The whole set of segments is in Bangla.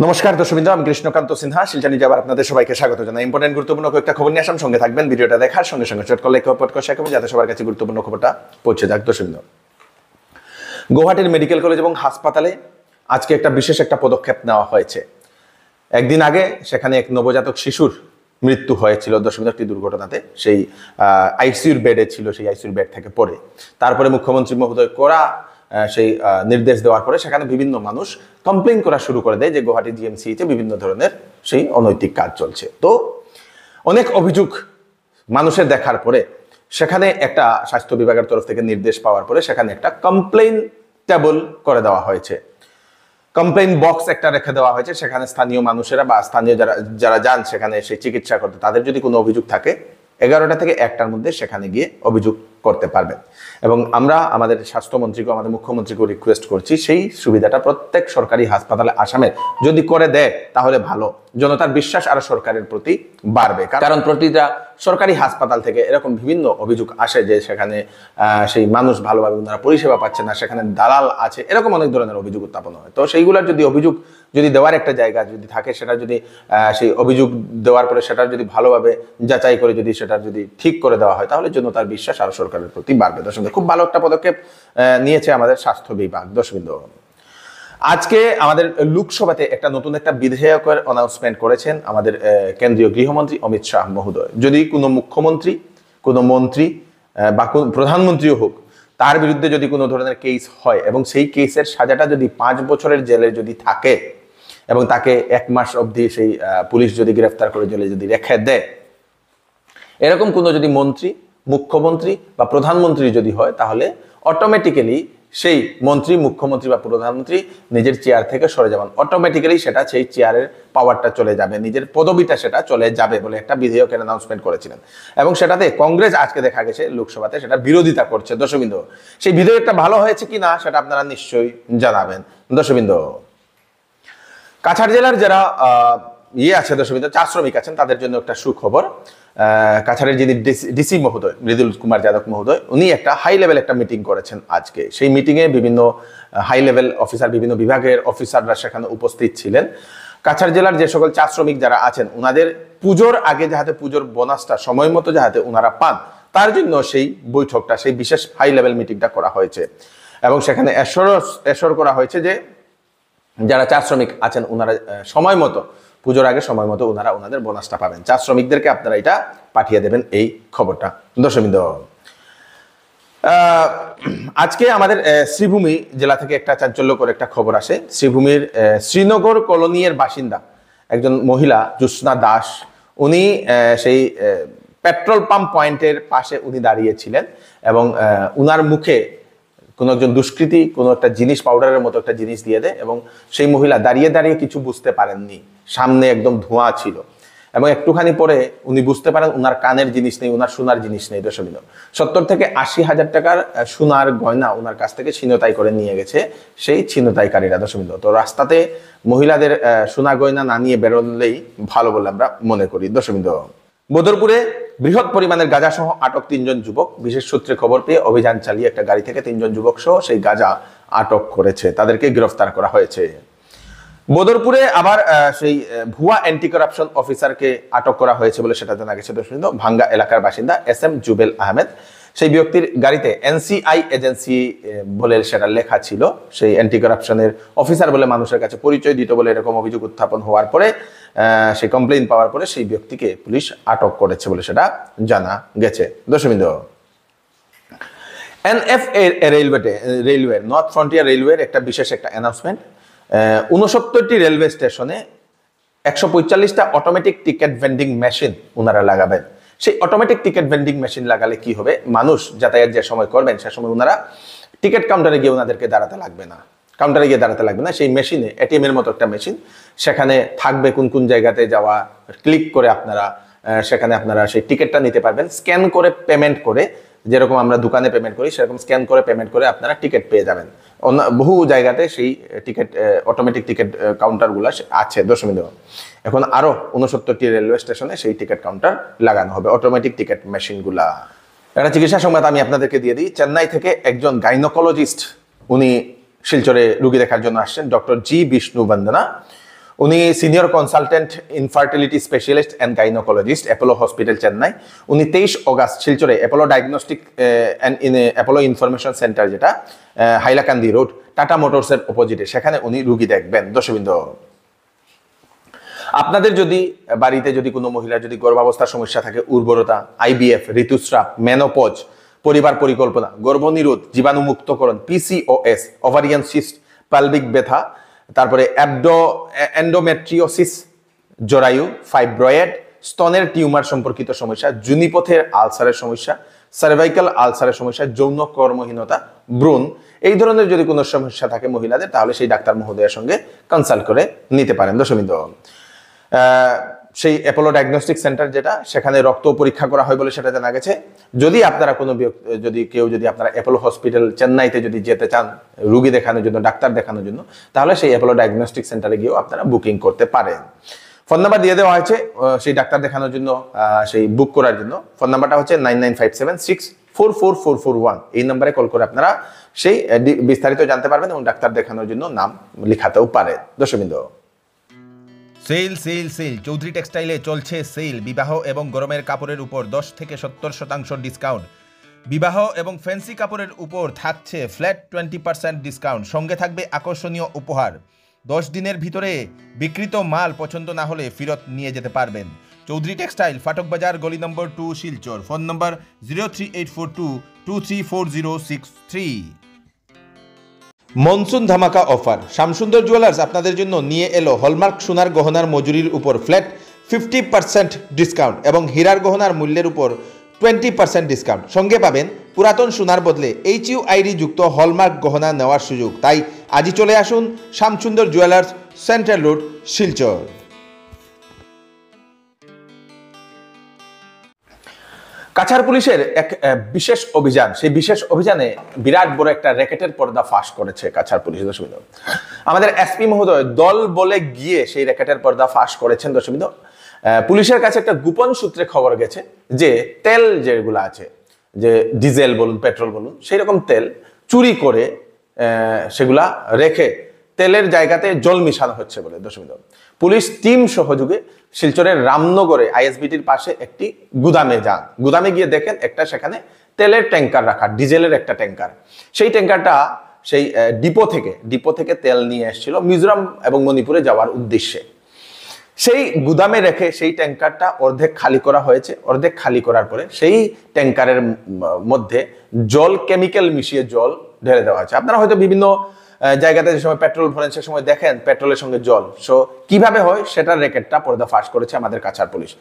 নমস্কার দর্শকবৃন্দ, আমি কৃষ্ণকান্ত সিনহা শিলচর নিউজে আবার আপনাদের সবাইকে স্বাগত জানাই। ইম্পর্টেন্ট গুরুত্বপূর্ণ কয়েকটা খবর নিয়ে আসাম, সঙ্গে থাকবেন। ভিডিওটা দেখার সঙ্গে সঙ্গে চট করলে শেয়ার করবেন যাতে সবার কাছে গুরুত্বপূর্ণ খবরটা পৌঁছে যাক। দর্শকবৃন্দ, গুয়াহাটির মেডিকেল কলেজ এবং হাসপাতালে আজকে বিশেষ একটা পদক্ষেপ নেওয়া হয়েছে। একদিন আগে সেখানে এক নবজাতক শিশুর মৃত্যু হয়েছিল দর্শকবৃন্দ একটি দুর্ঘটনাতে। সেই আইসিইউর বেডে ছিল, সেই আইসিইউর বেড থেকে পড়ে তারপরে মুখ্যমন্ত্রী মহোদয় করা সেই নির্দেশ দেওয়ার পরে সেখানে বিভিন্ন মানুষ কমপ্লেন করা শুরু করে দেয় যে গুয়াহাটি জিএমসিতে বিভিন্ন ধরনের সেই অনৈতিক কাজ চলছে। তো অনেক অভিযোগ মানুষের দেখার পরে সেখানে একটা স্বাস্থ্য বিভাগের তরফ থেকে নির্দেশ পাওয়ার পরে সেখানে একটা কমপ্লেন টেবল করে দেওয়া হয়েছে, কমপ্লেন বক্স একটা রেখে দেওয়া হয়েছে। সেখানে স্থানীয় মানুষেরা বা স্থানীয় যারা যান সেখানে সেই চিকিৎসা করতে, তাদের যদি কোনো অভিযোগ থাকে 11টা থেকে 1টার মধ্যে সেখানে গিয়ে অভিযোগ করতে পারবেন। এবং আমরা আমাদের স্বাস্থ্যমন্ত্রীকে, আমাদের মুখ্যমন্ত্রীকে রিকোয়েস্ট করছি সেই সুবিধাটা প্রত্যেক সরকারি হাসপাতালে আসামের যদি করে দেয় তাহলে ভালো, জনতার বিশ্বাস আরো সরকারের প্রতি বাড়বে। কারণ প্রতিটা সরকারি হাসপাতাল থেকে এরকম বিভিন্ন অভিযোগ আসে যে সেখানে সেই মানুষ ভালোভাবে ওনারা পরিষেবা পাচ্ছে না, সেখানে দালাল আছে, এরকম অনেক ধরনের অভিযোগ উত্থাপন হয়। তো সেইগুলোর যদি অভিযোগ যদি দেওয়ার একটা জায়গা যদি থাকে, সেটা যদি সেই অভিযোগ দেওয়ার পরে সেটার যদি ভালোভাবে যাচাই করে যদি সেটা যদি ঠিক করে দেওয়া হয় তাহলে জনতার বিশ্বাস আরো সরকারের প্রতি বাড়বে। দর্শক, খুব ভালো একটা পদক্ষেপ নিয়েছে আমাদের স্বাস্থ্য বিভাগ। দর্শকবৃন্দ, আজকে আমাদের লোকসভাতে নতুন একটা বিধেয়কের অ্যানাউন্সমেন্ট করেছেন আমাদের কেন্দ্রীয় গৃহমন্ত্রী অমিত শাহ মহোদয়। যদি কোনো মুখ্যমন্ত্রী, কোনো মন্ত্রী বা কোন প্রধানমন্ত্রীও হোক, তার বিরুদ্ধে যদি কোনো ধরনের কেস হয় এবং সেই কেসের সাজাটা যদি 5 বছরের জেলে যদি থাকে এবং তাকে 1 মাস অবধি সেই পুলিশ যদি গ্রেফতার করে জেলে যদি রেখে দেয়, এরকম কোনো যদি মন্ত্রী, মুখ্যমন্ত্রী বা প্রধানমন্ত্রী যদি হয় তাহলে অটোমেটিক্যালি সেই মন্ত্রী, মুখ্যমন্ত্রী বা প্রধানমন্ত্রী নিজের চেয়ার থেকে সরে যাবেন। অটোমেটিক্যালি সেটা সেই চেয়ারের পাওয়ারটা চলে যাবে, নিজের পদবিটা সেটা চলে যাবে বলে একটা বিধেয়কের অ্যানাউন্সমেন্ট করেছিলেন। এবং সেটাতে কংগ্রেস আজকে দেখা গেছে লোকসভাতে সেটা বিরোধিতা করছে। দর্শকবৃন্দ, সেই বিধেয়কটা ভালো হয়েছে কি না সেটা আপনারা নিশ্চয়ই জানাবেন। দর্শকবৃন্দ, কাছাড় জেলার যারা আছে দর্শকবৃন্দ, চা শ্রমিক আছেন, তাদের জন্য একটা সুখবর। কাছাড়ের যিনি ডিসি মহোদয় মৃদুল কুমার যাদব মহোদয়, উনি একটা হাই লেভেল একটা মিটিং করেছেন আজকে। সেই মিটিংয়ে বিভিন্ন হাই লেভেল অফিসার, বিভিন্ন বিভাগের অফিসাররা সেখানে উপস্থিত ছিলেন। কাছাড় জেলার যে সকল চা শ্রমিক যারা আছেন ওনাদের পুজোর আগে যাতে পুজোর বোনাসটা সময় মতো যাতে ওনারা পান, তার জন্য সেই বৈঠকটা, সেই বিশেষ হাই লেভেল মিটিংটা করা হয়েছে। এবং সেখানে এশোর করা হয়েছে যে যারা চা শ্রমিক আছেন ওনারা সময় মতো, পুজোর আগে সময় মতো ওনারা ওনাদের বোনাসটা পাবেন। চা শ্রমিকদেরকে আপনারা এটা পাঠিয়ে দেবেন এই খবরটা। দর্শকবৃন্দ, আজকে আমাদের শ্রীভূমি জেলা থেকে একটা চাঞ্চল্যকর একটা খবর আসে। শ্রীভূমির শ্রীনগর কলোনির বাসিন্দা একজন মহিলা জ্যোৎস্না দাস, উনি সেই পেট্রোল পাম্প পয়েন্টের পাশে উনি দাঁড়িয়েছিলেন এবং উনার মুখে কোনো একজন দুষ্কৃতী কোনো একটা জিনিস, পাউডারের মতো একটা জিনিস দিয়ে দেয় এবং সেই মহিলা দাঁড়িয়ে দাঁড়িয়ে কিছু বুঝতে পারেননি, সামনে একদম ধোঁয়া ছিল এবং একটুখানি পরে উনি বুঝতে পারেন উনার কানের জিনিস নেই, উনার সোনার জিনিস নেই। দর্শকবৃন্দ, 70 থেকে 80 হাজার টাকার সোনার গয়না উনার কাছ থেকে ছিনতাই করে নিয়ে গেছে সেই ছিনতাইকারীরা। দর্শকবৃন্দ, তো রাস্তাতে মহিলাদের সোনা গয়না না নিয়ে বেরোলেই ভালো বলে আমরা মনে করি। দর্শকবৃন্দ, বদরপুরে বৃহৎ পরিমাণের গাঁজা সহ আটক 3 জন যুবক। বিশেষ সূত্রে খবর পেয়ে অভিযান চালিয়ে একটা গাড়ি থেকে 3 জন যুবক সহ সেই গাঁজা আটক করেছে, তাদেরকে গ্রেফতার করা হয়েছে। বদরপুরে আবার সেই ভুয়া অ্যান্টি করাপশন অফিসারকে আটক করা হয়েছে বলে সেটা জানা গেছে। দর্শকবৃন্দ, ভাঙ্গা এলাকার বাসিন্দা SM জুবেল আহমেদ, সেই ব্যক্তির গাড়িতে NCI এজেন্সি বলে সেটা লেখা ছিল। সেই অ্যান্টি করাপশনের অফিসার বলে মানুষের কাছে পরিচয় দিত বলে এরকম অভিযোগ উত্থাপন হওয়ার পরে সেই কমপ্লেইন পাওয়ার পরে সেই ব্যক্তিকে পুলিশ আটক করেছে বলে সেটা জানা গেছে। দর্শকবৃন্দ, NFA রেলওয়ে, নর্থ ফ্রন্টিয়ার রেলওয়ের একটা বিশেষ একটা অ্যানাউন্সমেন্ট। 69টি রেলওয়ে স্টেশনে 145টা অটোমেটিক টিকিট ভেন্ডিং মেশিন ওনারা লাগাবেন। সেই অটোমেটিক টিকিট ভেন্ডিং মেশিন লাগালে কি হবে, মানুষ যাতায়াত যে সময় করবেন সে সময় ওনারা টিকিট কাউন্টারে গিয়ে ওনাদেরকে দাঁড়াতে লাগবে না, সেই মেশিনে ATM এর মতো একটা মেশিন সেখানে থাকবে। কোন কোন জায়গাতে যাওয়া ক্লিক করে আপনারা সেখানে আপনারা সেই টিকিটটা নিতে পারবেন। স্ক্যান করে পেমেন্ট করে, যেরকম আমরা দোকানে পেমেন্ট করি সেরকম স্ক্যান করে পেমেন্ট করে আপনারা টিকিট পেয়ে যাবেন। বহু জায়গাতে সেই টিকিট অটোমেটিক টিকিট কাউন্টারগুলো আছে। দর্শকবৃন্দ, এখন আরো 69টি রেলওয়ে স্টেশনে সেই টিকিট কাউন্টার লাগানো হবে, অটোমেটিক টিকিট মেশিনগুলা। একটা চিকিৎসা সংবাদ আমি আপনাদেরকে দিয়ে দিই। চেন্নাই থেকে একজন গাইনোকোলজিস্ট, উনি শিলচরে রোগী দেখার জন্য আসছেন, ডক্টর জি বিষ্ণু বন্দনা। উনি senior consultant infertility specialist and gynaecologist, Apollo hospital, Chennai. উনি 23 অগাস্ট শিলচরে Apollo diagnostic and Apollo information centre, যেটা হাইলাকান্দি রোড, টাটা মোটরসের অপোজিটে, সেখানে উনি রুগী দেখবেন। দর্শকবৃন্দ, আপনাদের যদি বাড়িতে যদি কোনো মহিলার যদি গর্ভাবস্থার সমস্যা থাকে, উর্বরতা, IVF, ঋতুস্রাব, মেনোপজ, পরিবার পরিকল্পনা, গর্ভনিরোধ, জীবাণুমুক্তকরণ, PCOS, ওভারিয়ান সিস্ট, পালভিক ব্যথা, তারপরে এন্ডোমেট্রিওসিস, জরায়ু, ফাইব্রয়েড, স্তনের টিউমার সম্পর্কিত সমস্যা, যোনিপথের আলসারের সমস্যা, সার্ভাইকাল আলসারের সমস্যা, যৌন কর্মহীনতা, ভ্রূণ, এই ধরনের যদি কোনো সমস্যা থাকে মহিলাদের, তাহলে সেই ডাক্তার মহোদয়ের সঙ্গে কনসাল্ট করে নিতে পারেন। দর্শকবৃন্দ, সেই অ্যাপোলো ডায়াগনস্টিক সেন্টার যেটা, সেখানে রক্ত পরীক্ষা করা হয় বলে সেটা জানা গেছে। যদি আপনারা কোনো কেউ যদি আপনারা অ্যাপোলো হসপিটাল চেন্নাইতে যদি যেতে চান রুগী দেখানোর জন্য, ডাক্তার দেখানোর জন্য, তাহলে সেই অ্যাপোলো ডায়াগনস্টিক সেন্টারে গিয়েও আপনারা বুকিং করতে পারেন। ফোন নাম্বার দিয়ে দেওয়া হয়েছে সেই ডাক্তার দেখানোর জন্য, সেই বুক করার জন্য। ফোন নাম্বারটা হচ্ছে 9957644441। এই নাম্বারে কল করে আপনারা সেই বিস্তারিত জানতে পারবেন এবং ডাক্তার দেখানোর জন্য নাম লিখাতেও পারেন। দর্শকবৃন্দ, সেল সেল সেল চৌধুরী টেক্সটাইলে চলছে সেল। বিবাহ এবং গরমের কাপড়ের উপর 10 থেকে 70% ডিসকাউন্ট। বিবাহ এবং ফ্যান্সি কাপড়ের উপর থাকছে ফ্ল্যাট 20% ডিসকাউন্ট। সঙ্গে থাকবে আকর্ষণীয় উপহার। 10 দিনের ভিতরে বিক্রিত মাল পছন্দ না হলে ফেরত নিয়ে যেতে পারবেন। চৌধুরী টেক্সটাইল, ফাটক বাজার, গলি number 2, Silchar. Phone number 03842234063। Monsoon ধামাকা অফার। শ্যামসুন্দর জুয়েলার্স আপনাদের জন্য নিয়ে এলো হলমার্ক সোনার গহনার মজুরির উপর ফ্ল্যাট 50% ডিসকাউন্ট এবং হীরার গহনার মূল্যের উপর 20% ডিসকাউন্ট। সঙ্গে পাবেন পুরাতন সোনার বদলে HUID যুক্ত হলমার্ক গহনা নেওয়ার সুযোগ। তাই আজই চলে আসুন Shyamsundar jewellers, central road, Silchar. Cachar পুলিশের এক বিশেষ অভিযান, সেই বিশেষ অভিযানে বিরাট বড় একটা র্যাকেটের পর্দা ফাঁস করেছে কাছাড় পুলিশ। দর্শকবৃন্দ, আমাদের SP মহোদয় দল বলে গিয়ে সেই র্যাকেটের পর্দা ফাঁস করেছেন। দর্শকবৃন্দ, পুলিশের কাছে একটা গোপন সূত্রে খবর গেছে যে তেল যেগুলো আছে, যে ডিজেল বলুন, পেট্রোল বলুন, সেই রকম তেল চুরি করে সেগুলা রেখে তেলের জায়গাতে জল মিশানো হচ্ছে বলে। দর্শকবৃন্দ, পুলিশ টিম সহযোগে শিলচরের রামনগরে ISBTর পাশে একটি গুদামে যান। গুদামে গিয়ে দেখেন একটা সেখানে তেলের ট্যাঙ্কার রাখা, ডিজেলের একটা ট্যাঙ্কার। সেই ট্যাঙ্কারটা সেই ডিপো থেকে তেল নিয়ে এসেছিল মিজোরাম এবং মণিপুরে যাওয়ার উদ্দেশ্যে। সেই গুদামে রেখে সেই ট্যাঙ্কারটা অর্ধেক খালি করা হয়েছে। অর্ধেক খালি করার পরে সেই ট্যাঙ্কারের মধ্যে জল, কেমিক্যাল মিশিয়ে জল ঢেলে দেওয়া হয়েছে। আপনারা হয়তো বিভিন্ন জায়গাতে যে সময় পেট্রোল ভরেন সে সময় দেখেন পেট্রোলের সঙ্গে জল। সো কিভাবে হয় সেটার র্যাকেটটা পর্দা ফাঁস করেছে আমাদের কাছাড় পুলিশ।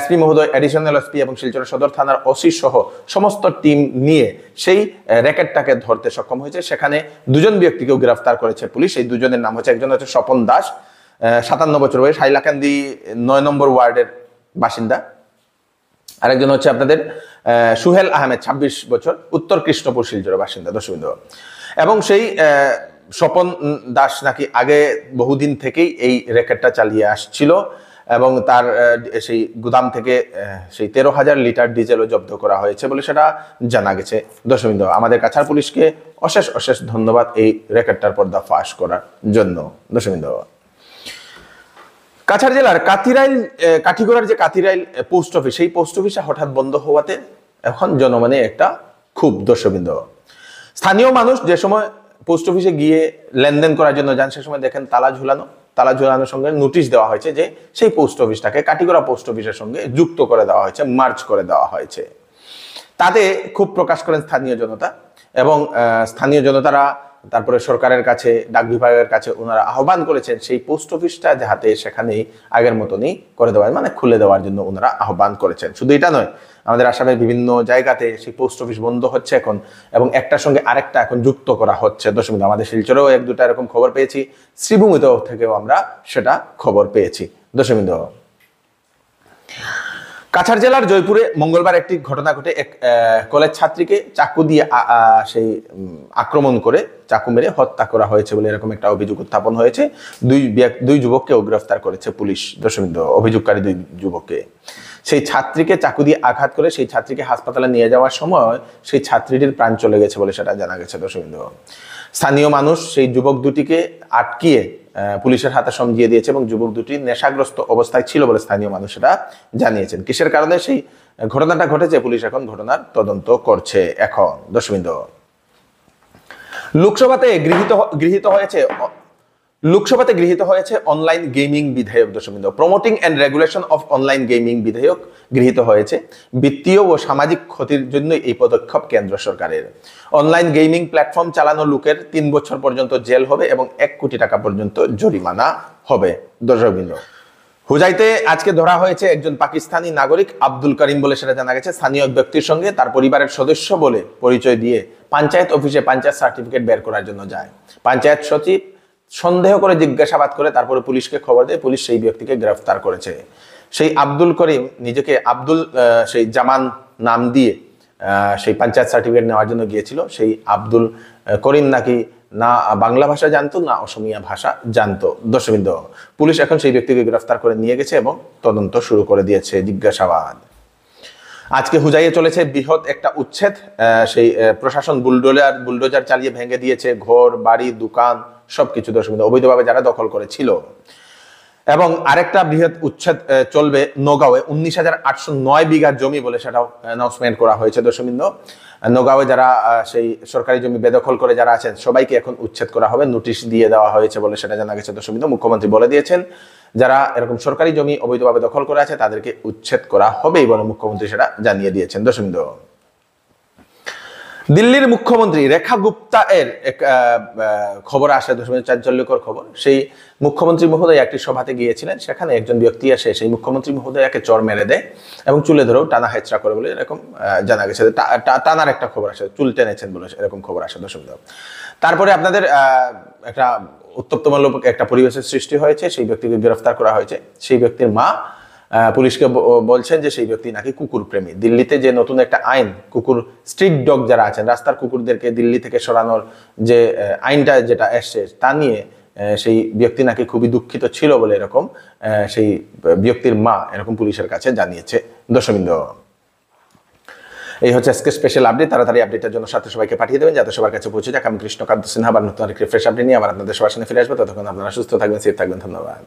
SP মহোদয়, অ্যাডিশনাল SP এবং শিলচর সদর থানার OC সহ সমস্ত টিম নিয়ে সেই র্যাকেটটাকে ধরতে সক্ষম হয়েছে। সেখানে 2জন ব্যক্তিকেও গ্রেফতার করেছে পুলিশ। এই 2জনের নাম হচ্ছে, একজন হচ্ছে স্বপন দাস, 57 বছর বয়স, হাইলাকান্দি 9 নম্বর ওয়ার্ডের বাসিন্দা। আরেকজন হচ্ছে আপনাদের সুহেল আহমেদ, 26 বছর, উত্তর কৃষ্ণপুর, শিলচরের বাসিন্দা। দর্শকবৃন্দ, এবং সেই স্বপন দাস নাকি আগে বহুদিন থেকেই এই র্যাকেটটা চালিয়ে আসছিল এবং তার সেই গুদাম থেকে সেই 13,000 লিটার ডিজেলও জব্দ করা হয়েছে বলে সেটা জানা গেছে। দর্শকবৃন্দ, আমাদের কাছাড় পুলিশকে অশেষ অশেষ ধন্যবাদ এই র্যাকেটটার পর্দা ফাঁস করার জন্য। দর্শকবৃন্দ, কাছাড় জেলার কাঠিগড়ার যে কাতিরাইল পোস্ট অফিস, সেই পোস্ট অফিসে হঠাৎ বন্ধ হওয়াতে এখন জনমনে একটা খুব। দর্শকবৃন্দ, স্থানীয় মানুষ যে সময় পোস্ট অফিসে গিয়ে লেনদেন করার জন্য যান, সে সময় দেখেন তালা ঝুলানোর সঙ্গে নোটিশ দেওয়া হয়েছে যে সেই পোস্ট অফিসটাকে কাঠিগড়া পোস্ট অফিসের সঙ্গে যুক্ত করে দেওয়া হয়েছে, মার্জ করে দেওয়া হয়েছে। তাতে খুব প্রকাশ করেন স্থানীয় জনতা এবং স্থানীয় জনতারা তারপরে সরকারের কাছে, ডাক বিভাগের কাছে ওনারা আহ্বান করেছেন সেই পোস্ট অফিসটা যাতে সেখানেই আগের মতনই করে দেওয়া, মানে খুলে দেওয়ার জন্য ওনারা আহ্বান করেছেন। শুধু এটা নয়, আমাদের আসামের বিভিন্ন জায়গাতে সেই পোস্ট অফিস বন্ধ হচ্ছে এখন এবং একটার সঙ্গে আরেকটা এখন যুক্ত করা হচ্ছে। দর্শকবৃন্দ, আমাদের শিলচরেও 1-2টা এরকম খবর পেয়েছি, শ্রীভূমিতেও থেকেও আমরা সেটা খবর পেয়েছি। দর্শকবৃন্দ, কাছাড় জেলার জয়পুরে মঙ্গলবার একটি ঘটনা ঘটে। এক কলেজ ছাত্রীকে চাকু দিয়ে সেই আক্রমণ করে চাকু মেরে হত্যা করা হয়েছে বলে এরকম একটা অভিযোগ উত্থাপন হয়েছে। দুই যুবককেও গ্রেফতার করেছে পুলিশ। দর্শকবৃন্দ, অভিযোগকারী 2 যুবককে, সেই ছাত্রীকে চাকু দিয়ে আঘাত করে সেই ছাত্রীকে হাসপাতালে নিয়ে যাওয়ার সময় সেই ছাত্রীটির প্রাণ চলে গেছে বলে সেটা জানা গেছে। দর্শকবৃন্দ, স্থানীয় মানুষ সেই যুবক দুটিকে আটকিয়ে পুলিশের হাতে সমঝিয়ে দিয়েছে এবং যুবক দুটি নেশাগ্রস্ত অবস্থায় ছিল বলে স্থানীয় মানুষেরা জানিয়েছেন। কিসের কারণে সেই ঘটনাটা ঘটেছে পুলিশ এখন ঘটনার তদন্ত করছে। এখন দর্শকবৃন্দ, লোকসভাতে গৃহীত হয়েছে অনলাইন গেমিং বিধেয়ক। দর্শকবৃন্দ, promoting and regulation of online gaming বিধেয়ক গৃহীত হয়েছে। বিত্তীয় ও সামাজিক ক্ষতির জন্য এই পদক্ষেপ কেন্দ্র সরকারের। অনলাইন গেমিং প্ল্যাটফর্ম চালানো লোকের 3 বছর পর্যন্ত জেল হবে এবং 1 কোটি টাকা পর্যন্ত জরিমানা হবে। দর্শকবৃন্দ, হুজাইতে আজকে ধরা হয়েছে একজন পাকিস্তানি নাগরিক আব্দুল করিম বলে সেটা জানা গেছে। স্থানীয় এক ব্যক্তির সঙ্গে তার পরিবারের সদস্য বলে পরিচয় দিয়ে পঞ্চায়েত অফিসে পঞ্চায়েত সার্টিফিকেট বের করার জন্য যায়। পঞ্চায়েত সচিব সন্দেহ করে জিজ্ঞাসাবাদ করে তারপরে পুলিশকে খবর দেয়। পুলিশ সেই ব্যক্তিকে গ্রেফতার করেছে। সেই আব্দুল করিম নিজেকে আব্দুল সেই জামান নাম দিয়ে সেই পঞ্চায়েত সার্টিফিকেট নেওয়ার জন্য গিয়েছিল। সেই আব্দুল করিম নাকি না বাংলা ভাষা জানতো না অসমীয়া ভাষা জানতো। দর্শকবৃন্দ, পুলিশ এখন সেই ব্যক্তিকে গ্রেফতার করে নিয়ে গেছে এবং তদন্ত শুরু করে দিয়েছে, জিজ্ঞাসাবাদ। আজকে হুজাইয়ে চলেছে বৃহৎ একটা উচ্ছেদ। সেই প্রশাসন বুলডোজার চালিয়ে ভেঙে দিয়েছে ঘর বাড়ি দোকান সবকিছু। দর্শকবৃন্দ, অবৈধভাবে যারা দখল করেছিল। এবং আরেকটা বৃহৎ উচ্ছেদ চলবে নগাঁওয়ে। 19,809 বিঘা জমি বলে সেটাও অ্যানাউন্সমেন্ট করা হয়েছে। দর্শকবৃন্দ, নগাঁওয়ে যারা সেই সরকারি জমি বেদখল করে যারা আছেন সবাইকে এখন উচ্ছেদ করা হবে, নোটিশ দিয়ে দেওয়া হয়েছে বলে সেটা জানা গেছে। দর্শকবৃন্দ, মুখ্যমন্ত্রী বলে দিয়েছেন যারা এরকম সরকারি জমি অবৈধভাবে দখল করে আছে তাদেরকে উচ্ছেদ করা হবেই বলে মুখ্যমন্ত্রী সেটা জানিয়ে দিয়েছেন। দর্শকবৃন্দ, দিল্লির মুখ্যমন্ত্রী রেখা গুপ্তা এর এক খবর আসে, চাঞ্চল্যকর খবর। সেই মুখ্যমন্ত্রী মহোদয় একটি সভাতে গিয়েছিলেন। সেখানে একজন ব্যক্তি এসে সেই মুখ্যমন্ত্রী মহোদয়কে চর মেরে দেয় এবং চুলে ধরেও টানা হেঁচড়া করে বলে এরকম জানা গেছে। টানার একটা খবর আসে, চুল টেনেছেন বলে এরকম খবর আসে। দর্শক, তারপরে আপনাদের একটা উত্তপ্তমূলক একটা পরিবেশের সৃষ্টি হয়েছে। সেই ব্যক্তিকে গ্রেফতার করা হয়েছে। সেই ব্যক্তির মা পুলিশকে বলছেন যে সেই ব্যক্তি নাকি কুকুর প্রেমী। দিল্লিতে যে নতুন একটা আইন, কুকুর স্ট্রিট ডগ যারা আছেন, রাস্তার কুকুরদেরকে দিল্লি থেকে সরানোর যে আইনটা যেটা এসছে তা নিয়ে সেই ব্যক্তি নাকি খুবই দুঃখিত ছিল বলে এরকম সেই ব্যক্তির মা এরকম পুলিশের কাছে জানিয়েছে। দর্শকবৃন্দ, এই হচ্ছে আজকে স্পেশাল আপডেট। তাড়াতাড়ি আপডেটের জন্য সাথে সবাইকে পাঠিয়ে দেবেন যাতে সবার কাছে পৌঁছে যাক। আমি কৃষ্ণকান্ত সিনহা আবার নতুন আরেকটি ফ্রেশ আপডেট নিয়ে আবার আপনাদের সবার সামনে ফিরে আসবো। ততক্ষণ আপনারা সুস্থ থাকবেন, সেফ থাকবেন। ধন্যবাদ।